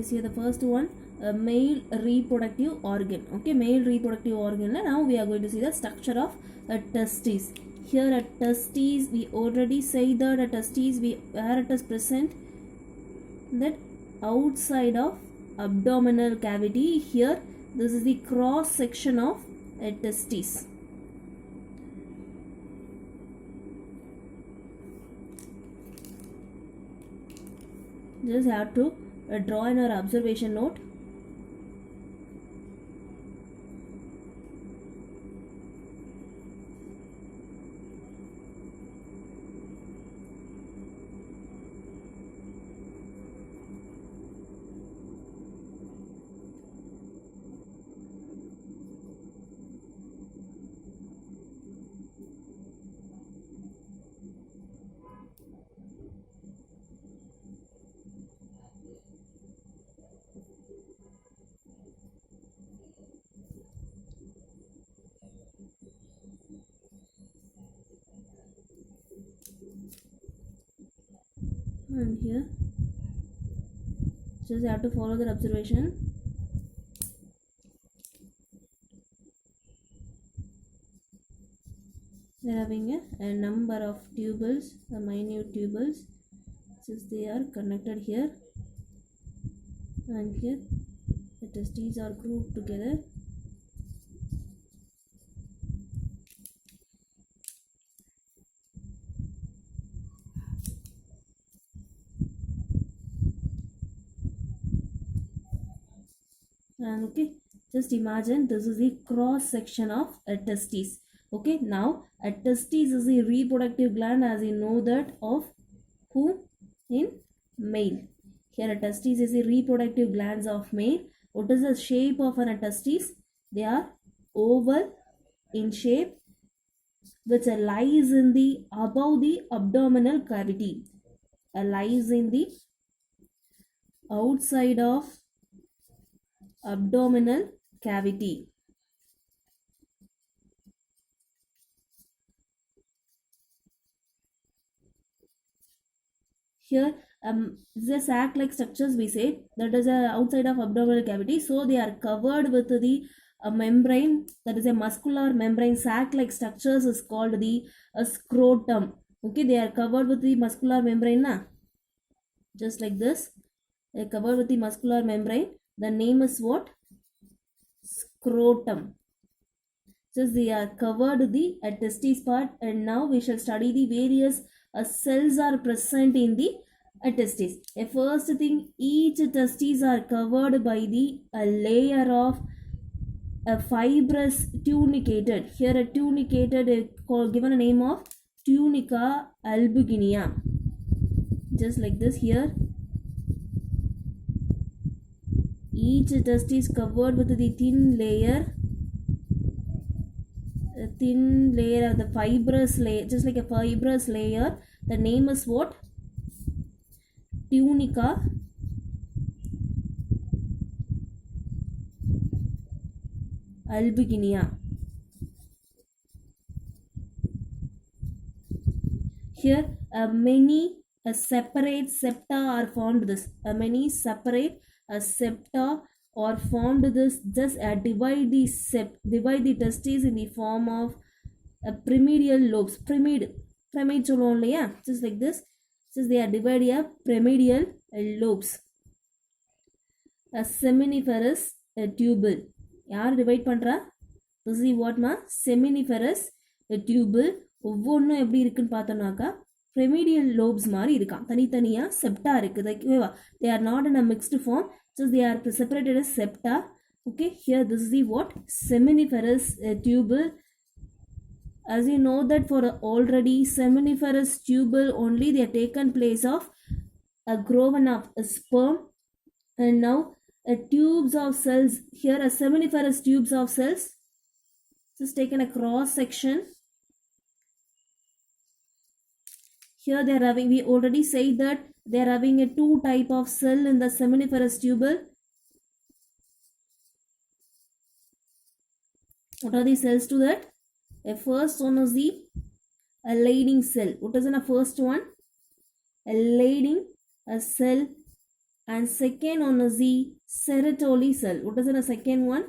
see the first one, male reproductive organ. Okay, male reproductive organ. Now we are going to see the structure of a testes. Here a testes, we already say that a testes, where it is present, that outside of abdominal cavity. Here this is the cross section of a testes. Just have to draw in our observation note. And here just have to follow the observation. They are having a number of tubules, the minute tubules, since they are connected here, and here the testes are grouped together. And okay, just imagine this is the cross section of a testes. Okay, now a testes is a reproductive gland, as you know that of who? In male. Here a testes is a reproductive glands of male. What is the shape of an testes? They are oval in shape, which lies in the above the abdominal cavity. Lies in the outside of abdominal cavity. Here the sac like structures we say that is outside of abdominal cavity, so they are covered with the membrane, that is a muscular membrane. Sac like structures is called the scrotum. Okay, they are covered with the muscular membrane na? Just like this, they are covered with the muscular membrane. The name is what? Scrotum. Just they are covered the testes part, and now we shall study the various cells are present in the testes. First thing, each testes are covered by the layer of a fibrous tunicated. Here a tunicated given a name of tunica albuginea. Just like this, here each testis covered with the thin layer of the fibrous layer, just like a fibrous layer. The name is what? Tunica albuginea. Here many separate septa are formed. This many separate septa or formed. This just divide the testes in the form of pyramidal lobes. Pyramid சொல்லுவோம் இல்லையா, just like this. Since they are divided up pyramidal lobes. A seminiferous tubule. யார் divide பண்றா? This is what ma? Seminiferous tubule. ஒவ்வொன்றும் எப்படி இருக்குன்னு பார்த்தோம்னாக்கா pyramidal lobes மாதிரி இருக்கான், தனித்தனியா செப்டா இருக்குது. They are not in a mixed form, so they are separated as septa. Okay, here this is the what? Seminiferous tubule. As you know that for already seminiferous tubule only they are taken place of a groven of a sperm, and now tubes of cells. Here a seminiferous tubes of cells. Just taken a cross section. Here they are having, we already said that they are having a two type of cell in the seminiferous tubule. What are the cells to that? A first one is the Leydig cell. What is in a first one? A Leydig cell and second one is the Sertoli cell. What is the second one?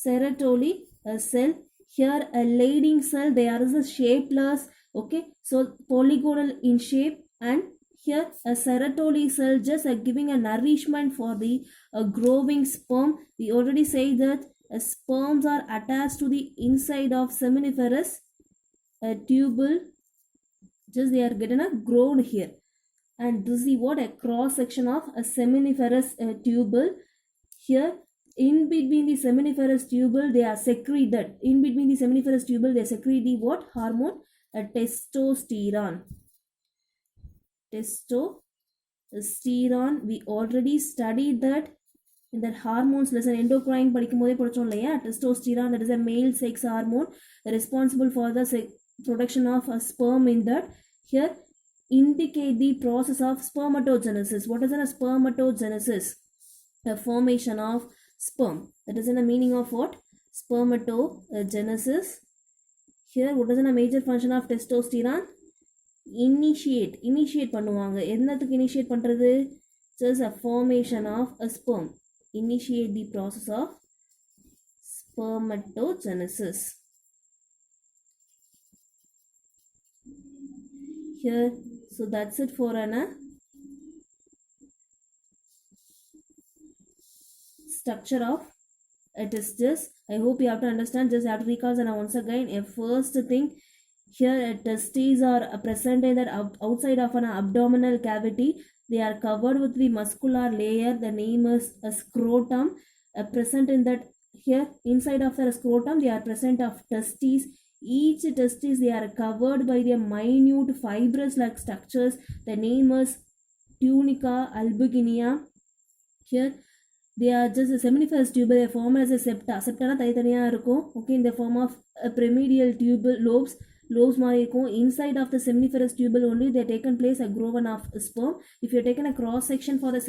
Sertoli cell. Here a leading cell, there is a shapeless, okay, so polygonal in shape, and here a Sertoli cell just giving a nourishment for the growing sperm. We already say that sperms are attached to the inside of seminiferous tubule, just they are getting a grown here. And this is what a cross section of a seminiferous tubule. Here in between the seminiferous tubule they are secreted, in between the seminiferous tubule they secrete the what hormone? A testosterone. Testosterone, we already studied that in that hormones lesson endocrine படிக்கும்போதே படிச்சோம் இல்லையா? Testosterone, that is a male sex hormone responsible for the production of a sperm in that. Here indicate the process of spermatogenesis. What is a spermatogenesis? The formation of sperm. That is in the meaning of what? Spermatogenesis. Here what is the major function of testosterone? Initiate பண்ணுவாங்க. என்னத்துக்கு initiate பண்றது? Just a formation of a sperm. Initiate the process of spermatogenesis. Here, so that's it for an structure of it is just, I hope you have to understand, just have to recall and once again a first thing. Here testes are present in that outside of an abdominal cavity. They are covered with the muscular layer. The name is a scrotum. Present in that, here inside of the scrotum they are present of testes. Each testis they are covered by their minute fibrous like structures. The name is tunica albuginea. Here they are just a seminiferous tubule. They form as a septa. Septa na தனித்தனியா இருக்கும். Okay, in the form of a pyramidal tubule lobes மாதிரி இருக்கும். Inside of the seminiferous tubule only they taken place a groven of sperm. If you are taken a cross section for the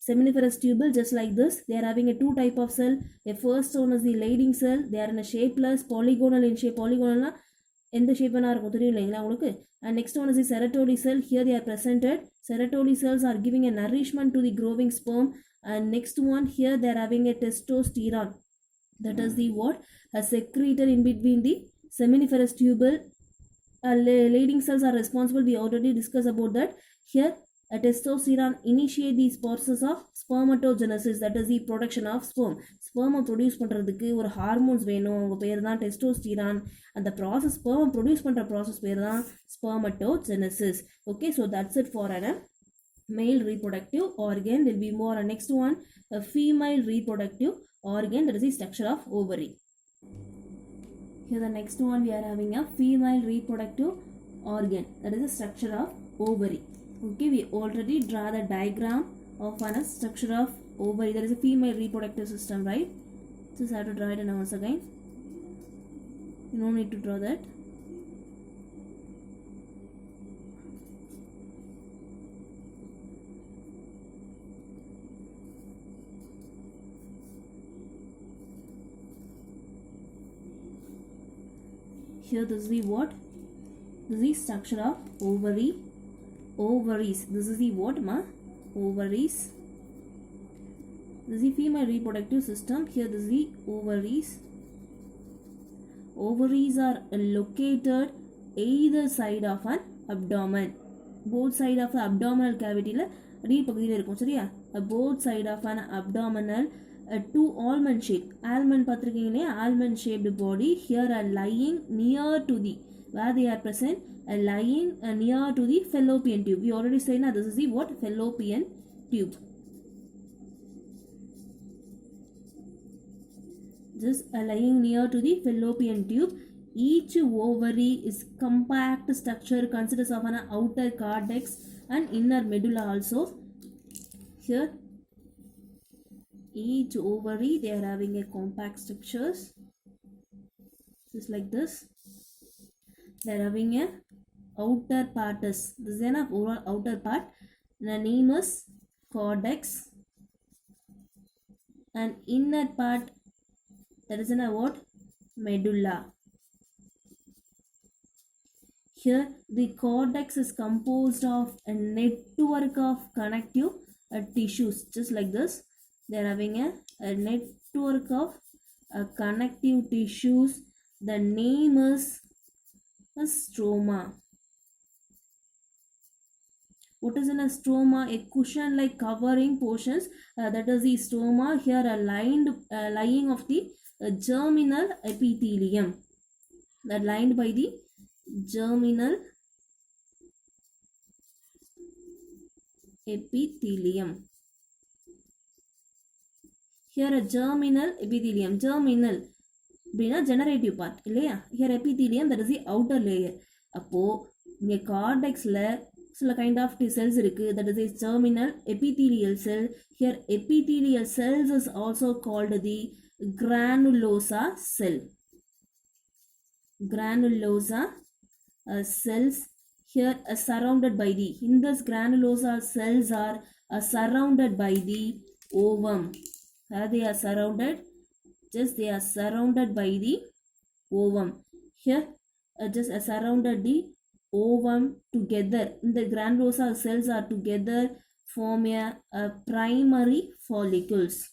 seminiferous tubule just like this, they are having a two type of cell. The first one is the leading cell. They are in a shapeless polygonal in shape. Polygonal எந்த ஷேப்னா இருக்கும் தெரியும் இல்லைங்களா உங்களுக்கு. And next one is the Sertoli cell. Here they are presented. Sertoli cells are giving a nourishment to the growing sperm. And next one here they are having a testosterone. That is the what? A secreted in between the seminiferous tubule. Leading cells are responsible. We already discussed about that. Here a testosterone initiate the process of spermatogenesis. That is the production of sperm. Sperm produce பண்றதுக்கு ஒரு hormones வேணும். அவங்க பேர் தான் testosterone. அந்த process sperm produce பண்ற process பேர் தான் spermatogenesis. Okay, so that's it for an male reproductive organ. There will be more. Next one, a female reproductive organ. That is the structure of ovary. Here the next one we are having a female reproductive organ. That is the structure of ovary. Okay, we already draw the diagram of a structure of ovary. There is a female reproductive system, right? Just have to draw it once again. You don't need to draw that. Here this is the what? This is the structure of ovary. Ovaries. This is the what ma? Ovaries. This is the female reproductive system. Here this is the ovaries. Ovaries are located either side of an abdomen. Both side of the abdominal cavity la பகுதியில் இருக்கும் சரியா? Both side of an abdominal two almond shape. Almond பார்த்திருக்கீங்களே, almond shaped body. Here are lying near to the, where they are present, lying near to the fallopian tube. We already said now this is the what? Fallopian tube. Just lying near to the fallopian tube. Each ovary is compact structure, consists of an outer cortex and inner medulla also. Here each ovary they are having a compact structures just like this. They are having a outer part is, this is an outer part. The name is cortex. And inner part, that is in a what? Medulla. Here the cortex is composed of a network of connective tissues, just like this. They are having a network of connective tissues. The name is a stroma. What is in a stroma? A cushion like covering portions, that is the stroma. Here a lying of the germinal epithelium, that lined by the germinal epithelium. Here a germinal epithelium. Germinal அப்படின்னா generative part இல்லையா. Here epithelium, that is the outer layer. அப்போது இங்கே கார்டெக்ஸில் சில kind of cells இருக்குது, that is the germinal epithelial cell. Here epithelial cells is also called the granulosa cell. Granulosa cells here are surrounded by the, in this granulosa cells are surrounded by the ovum. They are surrounded, just they are surrounded by the ovum. Here just surrounded the ovum together. The granulosa cells are together form a primary follicles.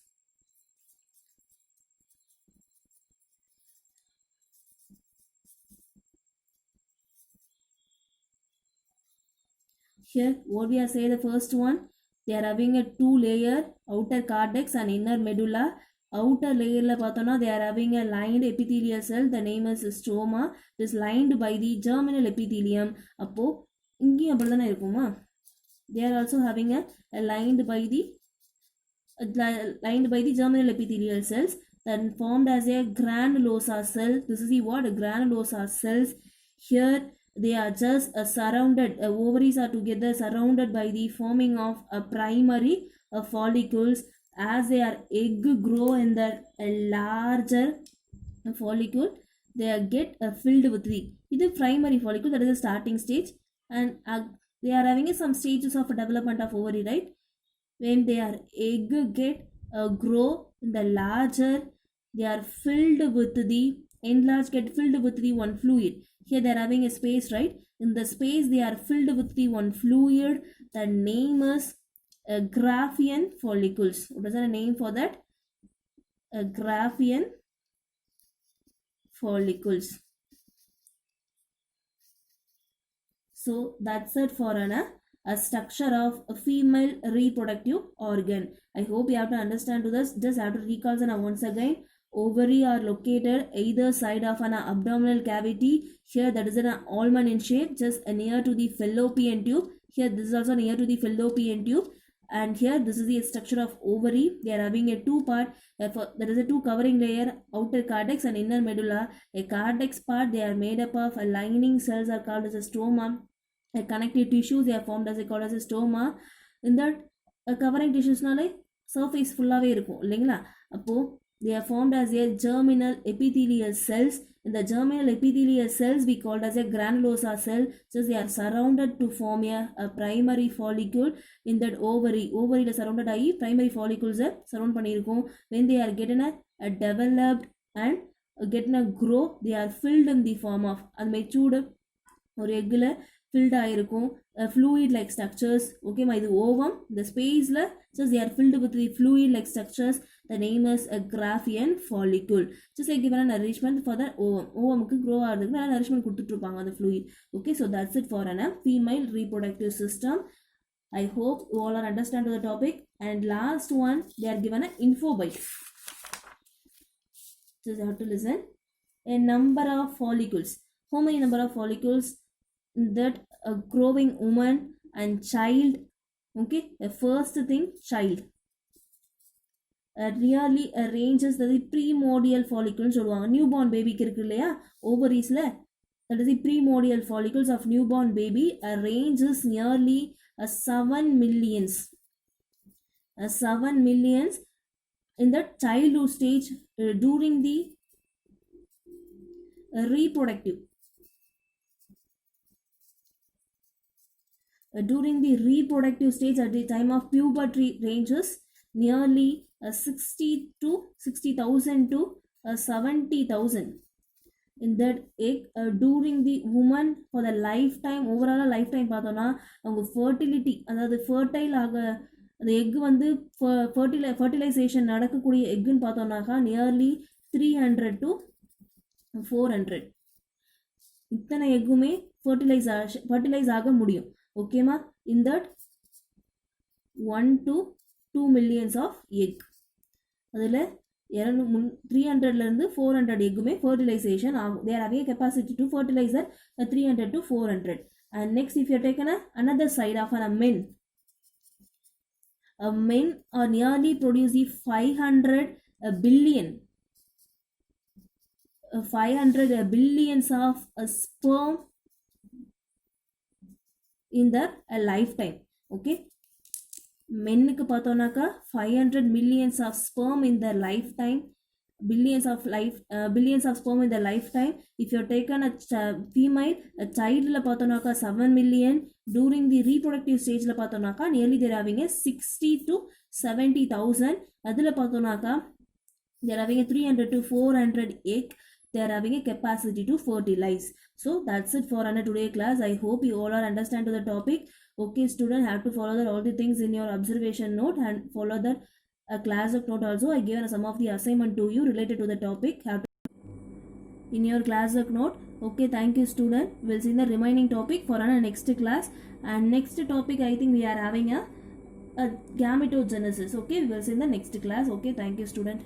Here what we are saying, the first one, they are having a two layer outer cortex and inner medulla. Outer layer la pathona, they are having a lined epithelial cell, the name is stroma. It is lined by the germinal epithelium. Appo ingiyum appadana irukuma. They are also having a lined by the germinal epithelial cells, then formed as a granulosa cell. This is the what? Granulosa cells. Here they are just surrounded, ovaries are together surrounded by the forming of a primary follicles. As they are egg grow in the larger follicle, they get filled with the, this is primary follicle, that is the starting stage, and they are having some stages of development of ovary, right? When they are egg get grow in the larger, they are filled with the enlarged, get filled with the one fluid. Here they are having a space, right? In the space they are filled with the one fluid. The name is Graafian follicles. What is the name for that? Graafian follicles. So that's it for a structure of a female reproductive organ. I hope you have to understand to this. Just have to recall once again. Ovary are located either side of an abdominal cavity. Here that is an almond in shape, just near to the fallopian tube. Here this is also near to the fallopian tube. And here this is the structure of ovary. They are having a two part. There is a two covering layer, outer cortex and inner medulla. A cortex part, they are made up of a lining cells are called as a stroma. A connective tissues, they are formed as called as a stoma. In that covering tissues nale surface fullave irukum illingla. Appo they are formed as a germinal epithelial cells. In the germinal epithelial cells we called as a granulosa cell. So they are surrounded to form a primary follicle. In that ovary la surrounded ஆகி primary follicles surround பண்ணிருக்கும். When they are getting a developed and getting a grow, they are filled in the form of and matured ஒரு எக்குல filled ஆயிருக்கும் fluid like structures. Okay, இது ovum, the spaceல just they are filled with the fluid like structures. The name is a Graafian follicle. Just like given a nourishment for the ovum. Ovumக்கு grow ஆகிறதுக்கு நல்ல nourishment கொடுத்துட்டு இருப்பாங்க அந்த fluid. Okay, so that's it for a female reproductive system. I hope you all are understand the topic. And last one, they are given an info bite. So you have to listen. A number of follicles. How many number of follicles that a growing woman and child? Okay, the first thing, child. Really arranges the primordial follicles. Newborn baby இருக்கு இல்லையா ovaries-ல, that is the primordial follicles of newborn baby arranges nearly 7 millions. 7 millions in the childhood stage during the reproductive. During the reproductive stage at the time of puberty ranges nearly 60,000 to 70,000. in that egg during the woman for the lifetime overall lifetime பார்த்தோன்னா அவங்க fertility அதாவது fertile ஆக அந்த egg வந்து fertilisation நடக்கக்கூடிய எக்குன்னு பார்த்தோம்னாக்கா nearly 300 to 400 இத்தனை எக்குமே fertilise ஆக முடியும். ஓகேமா? In that 1 to 2 millions of egg அதில் 300லேருந்து 400 எக்குமே ஃபர்டிலைசேஷன் ஆகும். They are having a capacity to fertilize 300 to 400. And next, if you are taken another side of men are nearly producing 500 billions of sperm in their lifetime. Okay, மென்னுக்கு பார்த்தோம்னாக்கா 500 millions of sperm in their lifetime, billions of sperm in their lifetime. If you have taken a female, a childல பார்த்தோம்னாக்கா 7 million. During the reproductive stageல பார்த்தோம்னாக்கா nearly they are having a 60 to 70,000. அதில் பார்த்தோம்னாக்கா they are having a 300 to 400 egg. They are having a capacity to fertilize. So that's it for another today class. I hope you all are understand to the topic. Okay, student, have to follow all the things in your observation note and follow the class of note also. I given some of the assignment to you related to the topic. Have to in your class of note. Okay, thank you student. We'll see the remaining topic for our next class. And next topic I think we are having a gametogenesis. Okay, we will see in the next class. Okay, thank you student.